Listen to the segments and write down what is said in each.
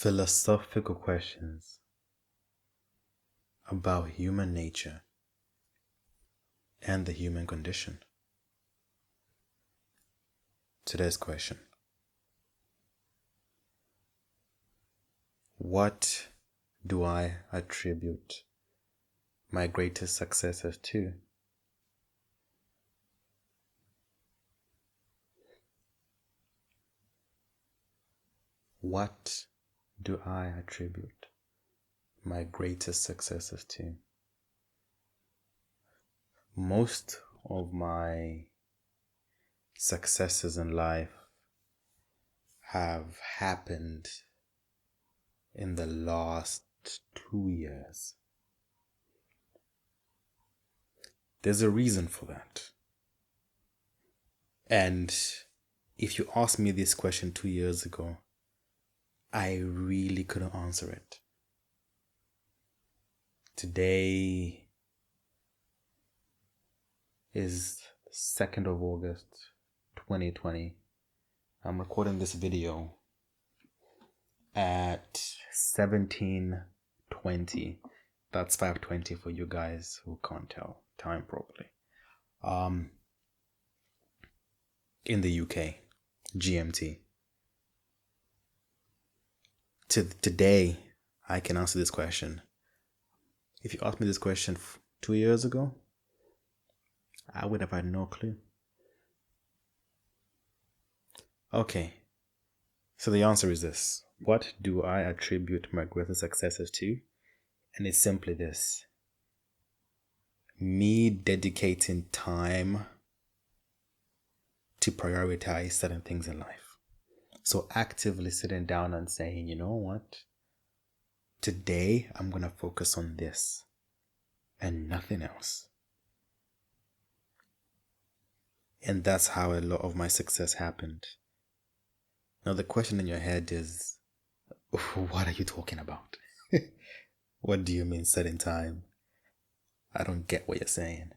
Philosophical questions about human nature and the human condition. Today's question: what do I attribute my greatest successes to? What do I attribute my greatest successes to? Most of my successes in life have happened in the last 2 years. There's a reason for that. And if you asked me this question 2 years ago, I really couldn't answer it. Today is 2nd of August, 2020. I'm recording this video at 17:20. That's 5:20 for you guys who can't tell time properly. In the UK, GMT. Today, I can answer this question. If you asked me this question 2 years ago, I would have had no clue. Okay, so the answer is this. What do I attribute my greatest successes to? And it's simply this: me dedicating time to prioritize certain things in life. So actively sitting down and saying, you know what? Today I'm going to focus on this and nothing else. And that's how a lot of my success happened. Now the question in your head is, what are you talking about? What do you mean setting time? I don't get what you're saying.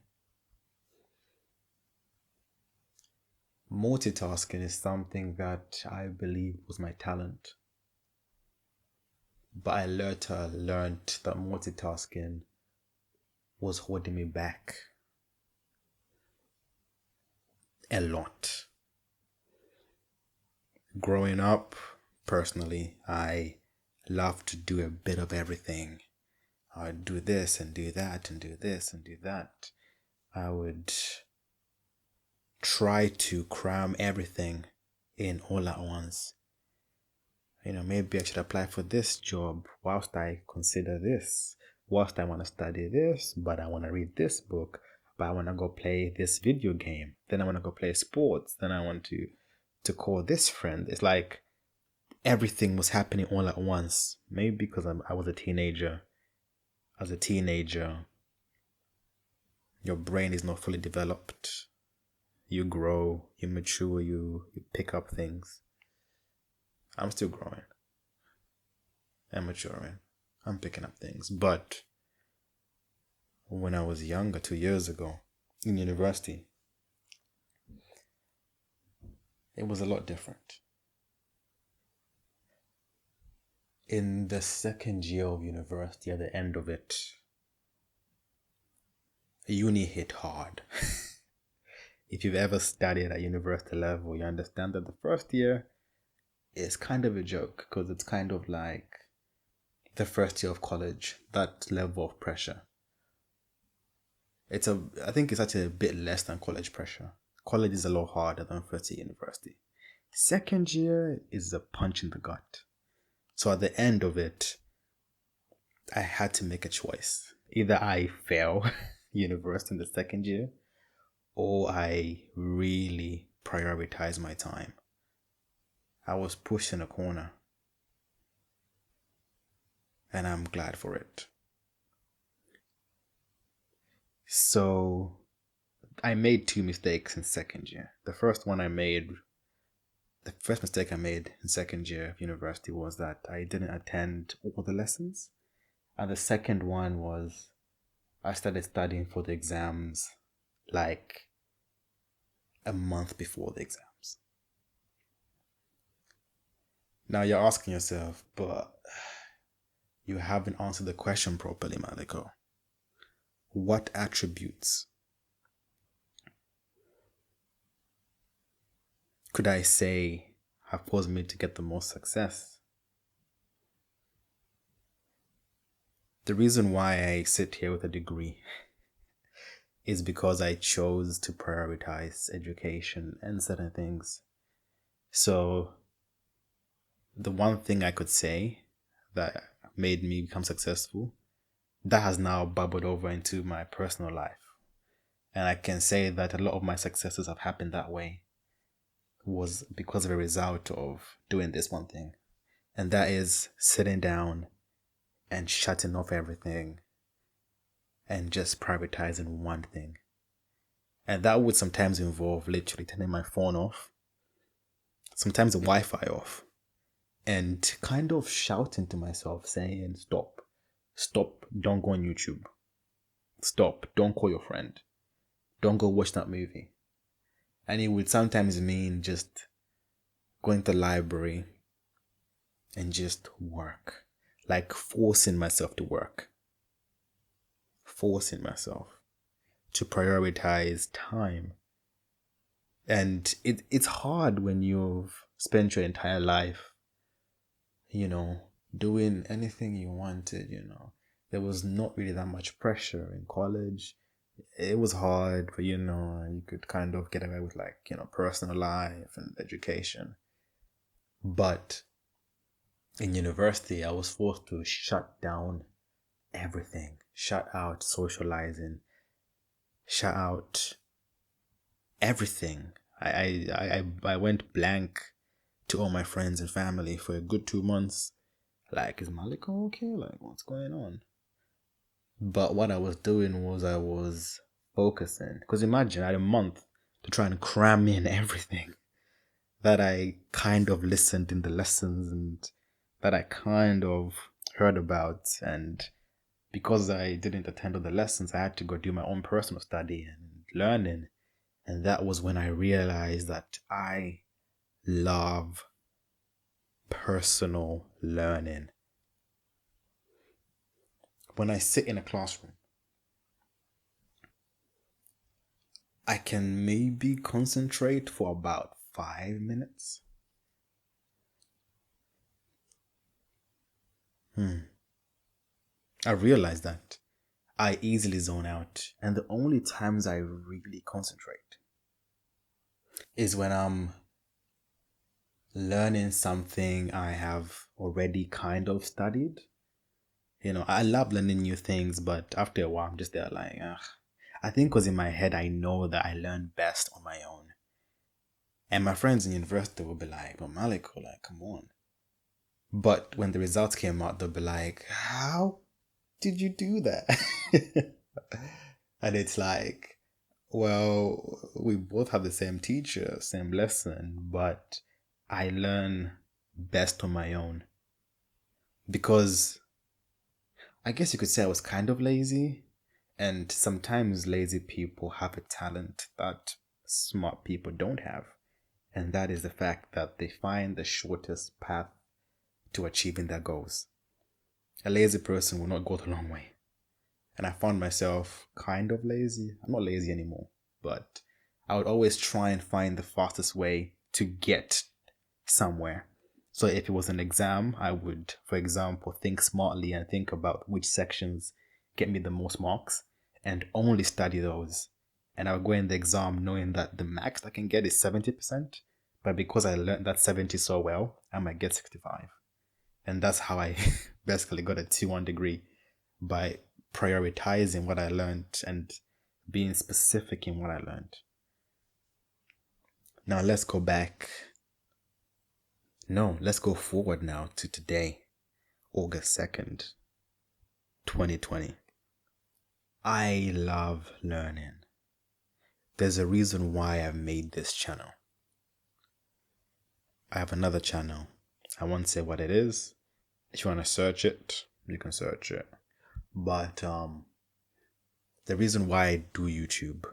Multitasking is something that I believe was my talent. But I later learned that multitasking was holding me back a lot. Growing up, personally, I loved to do a bit of everything. I'd do this and do that and do this and do that. I would try to cram everything in all at once. Maybe I should apply for this job whilst I consider this, whilst I want to study this, but I want to read this book, but I want to go play this video game, then I want to go play sports, then I want to call this friend. It's like everything was happening all at once. Maybe because I was a teenager. As a teenager, your brain is not fully developed. You grow, you mature, you pick up things. I'm still growing. I'm maturing. I'm picking up things. But when I was younger, 2 years ago, in university, it was a lot different. In the second year of university, at the end of it, uni hit hard. If you've ever studied at university level, you understand that the first year is kind of a joke because it's kind of like the first year of college, that level of pressure. I think it's actually a bit less than college pressure. College is a lot harder than first year university. Second year is a punch in the gut. So at the end of it, I had to make a choice. Either I fail university in the second year, or I really prioritize my time. I was pushed in a corner. And I'm glad for it. So I made 2 mistakes in second year. The first mistake I made in second year of university was that I didn't attend all the lessons. And the second one was I started studying for the exams like a month before the exams. Now you're asking yourself, but you haven't answered the question properly, Maliko. What attributes could I say have caused me to get the most success? The reason why I sit here with a degree is because I chose to prioritize education and certain things. So, the one thing I could say that made me become successful, that has now bubbled over into my personal life. And I can say that a lot of my successes have happened that way, was because of a result of doing this one thing. And that is sitting down and shutting off everything and just prioritizing one thing. And that would sometimes involve literally turning my phone off, sometimes the Wi-Fi off, and kind of shouting to myself saying, stop, don't go on YouTube, stop, don't call your friend, don't go watch that movie. And it would sometimes mean just going to the library and just work, like forcing myself to work, forcing myself to prioritize time. And it's hard when you've spent your entire life, doing anything you wanted. There was not really that much pressure in college. It was hard, but you could kind of get away with personal life and education. But in university, I was forced to shut down everything, shut out socializing, shut out everything. I went blank to all my friends and family for a good 2 months. Like, is Maliko okay? Like, what's going on? But what I was doing was I was focusing. Because imagine I had a month to try and cram in everything that I kind of listened in the lessons and that I kind of heard about. And because I didn't attend all the lessons, I had to go do my own personal study and learning. And that was when I realized that I love personal learning. When I sit in a classroom, I can maybe concentrate for about 5 minutes. I realize that I easily zone out, and the only times I really concentrate is when I'm learning something I have already kind of studied. I love learning new things, but after a while, I'm just there like, ugh. I think because in my head, I know that I learn best on my own. And my friends in university will be like, but Maliko, like, come on. But when the results came out, they'll be like, how did you do that? And it's like, well, we both have the same teacher, same lesson, but I learn best on my own. Because I guess you could say I was kind of lazy. And sometimes lazy people have a talent that smart people don't have. And that is the fact that they find the shortest path to achieving their goals. A lazy person will not go the long way. And I found myself kind of lazy. I'm not lazy anymore, but I would always try and find the fastest way to get somewhere. So if it was an exam, I would, for example, think smartly and think about which sections get me the most marks and only study those. And I would go in the exam knowing that the max I can get is 70%, but because I learned that 70 so well, I might get 65. And that's how I basically got a 2-1 degree, by prioritizing what I learned and being specific in what I learned. Now let's go back. No, let's go forward now to today, August 2nd, 2020. I love learning. There's a reason why I've made this channel. I have another channel. I won't say what it is. If you want to search it, you can search it. But the reason why I do YouTube,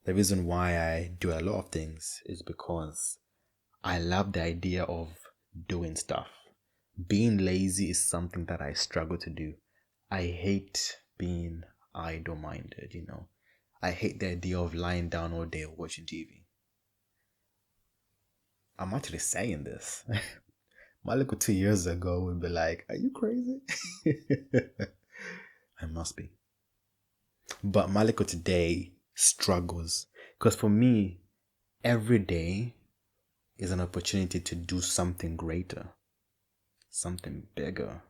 the reason why I do a lot of things is because I love the idea of doing stuff. Being lazy is something that I struggle to do. I hate being idle-minded. I hate the idea of lying down all day watching TV. I'm actually saying this. Maliko 2 years ago would be like, are you crazy? I must be. But Maliko today struggles. Because for me, every day is an opportunity to do something greater, something bigger.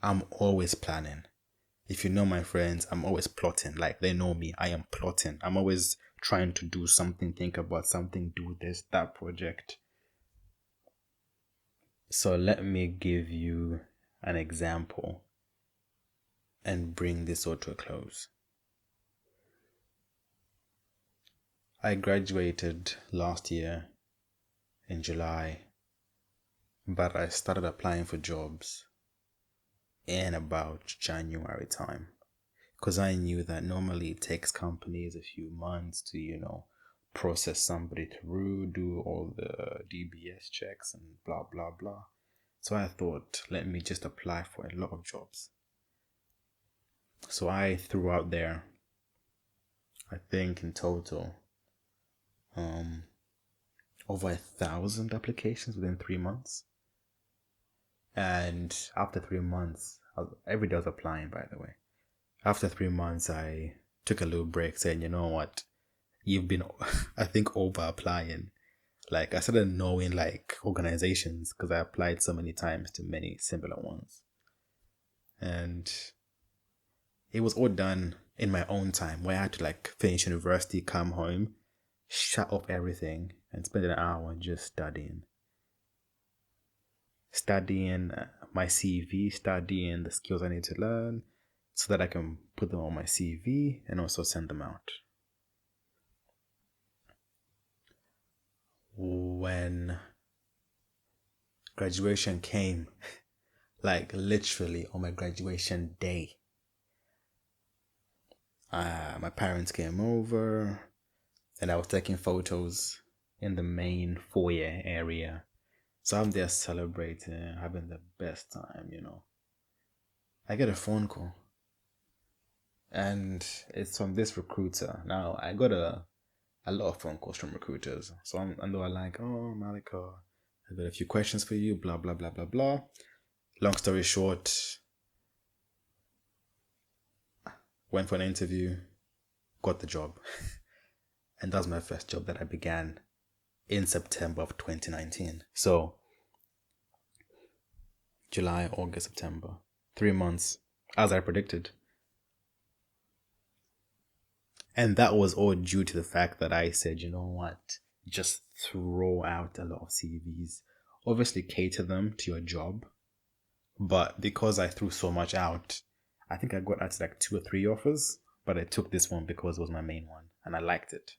I'm always planning. If you know my friends, I'm always plotting. Like, they know me, I am plotting. I'm always trying to do something, think about something, do this, that project. So let me give you an example and bring this all to a close. I graduated last year in July, but I started applying for jobs in about January time, because I knew that normally it takes companies a few months to process somebody through, do all the DBS checks and blah blah blah. So I thought, let me just apply for a lot of jobs. So I threw out there, I think in total, over 1,000 applications within 3 months. And after 3 months, every day I was applying, by the way. After 3 months, I took a little break, saying, you know what, you've been, I think, over applying. Like, I started knowing like organizations because I applied so many times to many similar ones. And it was all done in my own time, where I had to like finish university, come home, shut up everything, and spend an hour just studying my CV, studying the skills I need to learn so that I can put them on my CV and also send them out. When graduation came, like literally on my graduation day, my parents came over and I was taking photos in the main foyer area. So I'm there celebrating, having the best time. I get a phone call. And it's from this recruiter. Now, I got a lot of phone calls from recruiters. So and they were like, oh, Malika, I've got a few questions for you, blah, blah, blah, blah, blah. Long story short, went for an interview, got the job. And that was my first job that I began in September of 2019. So July, August, September, 3 months, as I predicted. And that was all due to the fact that I said, you know what, just throw out a lot of CVs. Obviously cater them to your job. But because I threw so much out, I think I got at like 2 or 3 offers. But I took this one because it was my main one and I liked it.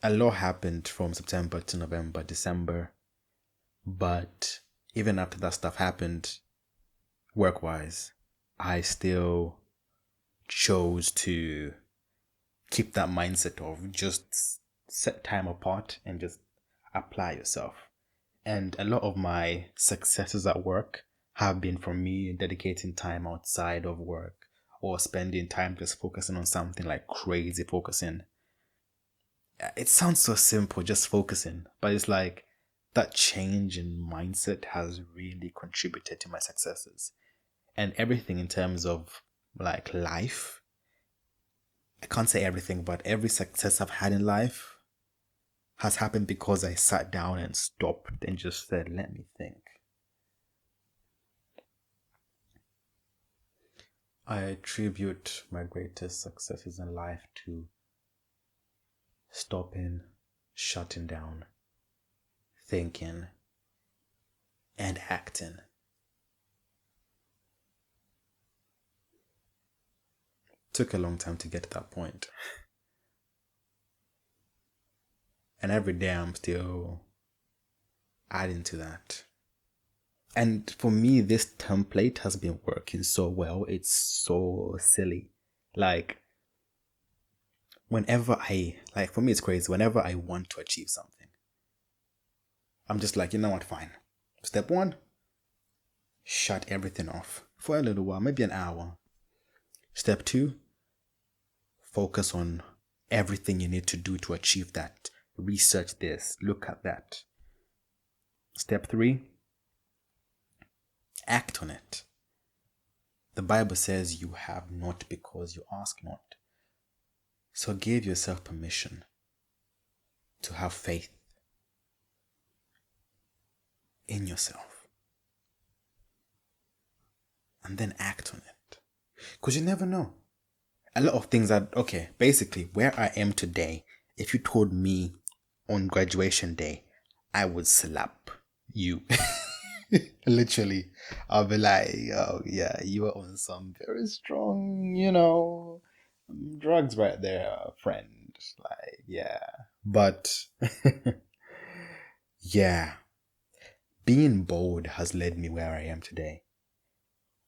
A lot happened from September to November, December. But even after that stuff happened, work-wise, I still chose to keep that mindset of just set time apart and just apply yourself. And a lot of my successes at work have been from me dedicating time outside of work or spending time just focusing on something like crazy focusing. It sounds so simple, just focusing, but it's like that change in mindset has really contributed to my successes. And everything in terms of like life, I can't say everything, but every success I've had in life has happened because I sat down and stopped and just said, let me think. I attribute my greatest successes in life to stopping, shutting down, thinking, and acting. Took a long time to get to that point. And every day I'm still adding to that. And for me, this template has been working so well. It's so silly. Like, for me, it's crazy. Whenever I want to achieve something, I'm just like, you know what, fine. Step one, shut everything off for a little while, maybe an hour. Step two, focus on everything you need to do to achieve that. Research this, look at that. Step three, act on it. The Bible says you have not because you ask not. So give yourself permission to have faith in yourself. And then act on it. Because you never know. A lot of things are, okay, basically where I am today, if you told me on graduation day, I would slap you. Literally. I'll be like, oh yeah, you were on some very strong, drugs right there, friend. Like, yeah. But yeah, being bold has led me where I am today.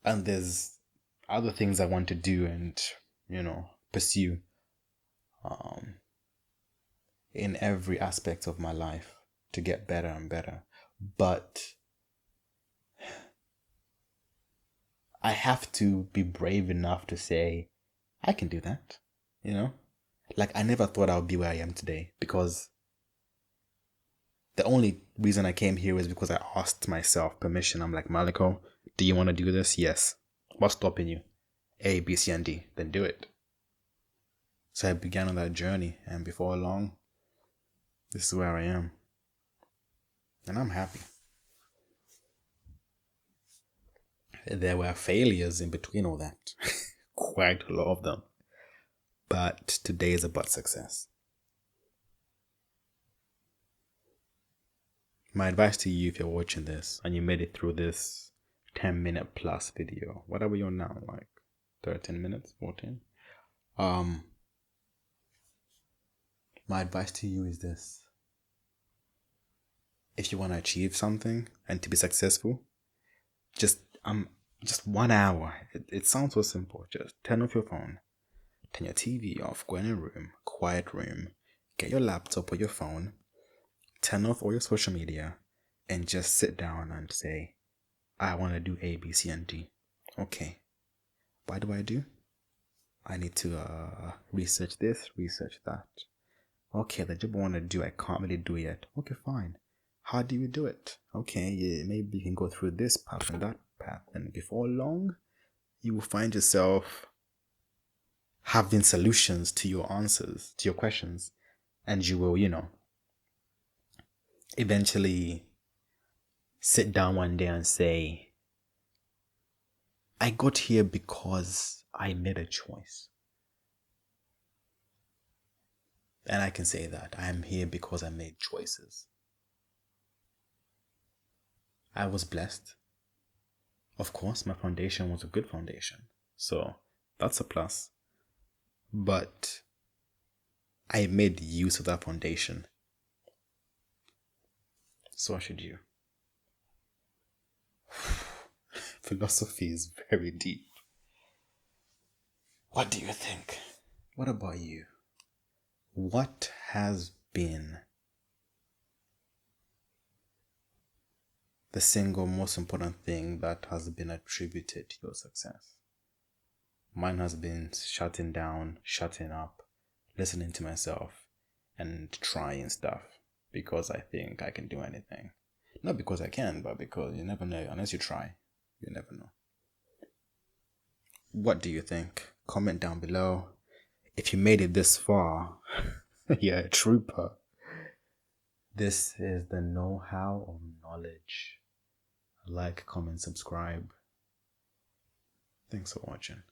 And there's other things I want to do and, pursue in every aspect of my life to get better and better. But I have to be brave enough to say, I can do that, Like, I never thought I would be where I am today because the only reason I came here is because I asked myself permission. I'm like, Maliko, do you want to do this? Yes. What's stopping you? A, B, C, and D. Then do it. So I began on that journey, and before long, this is where I am. And I'm happy. There were failures in between all that. Quite a lot of them. But today is about success. My advice to you, if you're watching this and you made it through this 10-minute plus video, what are we on now? Like 13 minutes, 14? My advice to you is this. If you want to achieve something and to be successful, just 1 hour. It sounds so simple. Just turn off your phone, turn your TV off, go in a room, quiet room, get your laptop or your phone, turn off all your social media, and just sit down and say, I want to do A, B, C, and D. Okay. What do? I need to research this, research that. Okay, the job I want to do, I can't really do yet. Okay, fine. How do you do it? Okay, yeah, maybe you can go through this path and that path. And before long, you will find yourself having solutions to your answers, to your questions. And you will, eventually sit down one day and say, I got here because I made a choice. And I can say that I am here because I made choices. I was blessed. Of course, my foundation was a good foundation. So that's a plus. But I made use of that foundation. So should you. Philosophy is very deep. What do you think? What about you? What has been the single most important thing that has been attributed to your success? Mine has been shutting down, shutting up, listening to myself, and trying stuff because I think I can do anything. Not because I can, but because you never know. Unless you try, you never know. What do you think? Comment down below. If you made it this far, you're a trooper. This is the know-how of knowledge. Like, comment, subscribe. Thanks for watching.